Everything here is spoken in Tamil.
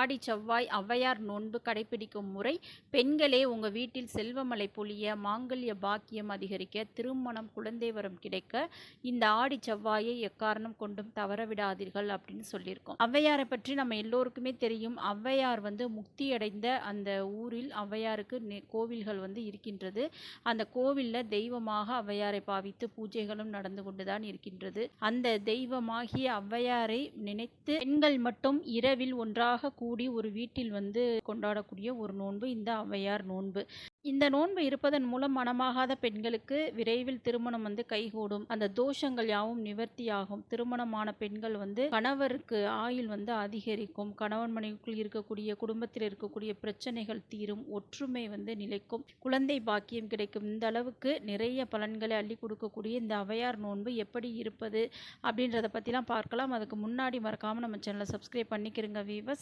ஆடி செவ்வாய் ஔவையார் நோன்பு கடைபிடிக்கும் முறை. பெண்களே உங்கள் வீட்டில் செல்வமழை பொழிய, மாங்கல்ய பாக்கியம் அதிகரிக்க, திருமணம் குழந்தை வரம் கிடைக்க இந்த ஆடி செவ்வாயை எக்காரணம் கொண்டும் தவறவிடாதீர்கள் அப்படின்னு சொல்லியிருக்கோம். ஔவையாரை பற்றி நம்ம எல்லோருக்குமே தெரியும். ஔவையார் முக்தி அடைந்த அந்த ஊரில் ஔவையாருக்கு கோவில்கள் இருக்கின்றது. அந்த கோவிலில் தெய்வமாக ஔவையாரை பாவித்து பூஜைகளும் நடந்து கொண்டுதான் இருக்கின்றது. அந்த தெய்வமாகிய ஔவையாரை நினைத்து பெண்கள் மட்டும் இரவில் ஒன்றாக கூடி ஒரு வீட்டில் கொண்டாடக்கூடிய ஒரு நோன்பு இந்த ஔவையார் நோன்பு. இந்த நோன்பு இருப்பதன் மூலம் மணமாகாத பெண்களுக்கு விரைவில் திருமணம் கைகூடும். அந்த தோஷங்கள் யாவும் நிவர்த்தியாகும். திருமணமான பெண்கள் கணவருக்கு ஆயுள் அதிகரிக்கும். கணவன் மனைவிக்குள் இருக்கக்கூடிய குடும்பத்தில் இருக்கக்கூடிய பிரச்சனைகள் தீரும். ஒற்றுமை நிலைக்கும். குழந்தை பாக்கியம் கிடைக்கும். இந்த அளவுக்கு நிறைய பலன்களை அள்ளி கொடுக்கக்கூடிய இந்த ஔவையார் நோன்பு எப்படி இருப்பது அப்படின்றத பற்றிலாம் பார்க்கலாம். அதுக்கு முன்னாடி மறக்காமல் நம்ம சேனலை சப்ஸ்கிரைப் பண்ணிக்கிறங்க வீவர்ஸ்.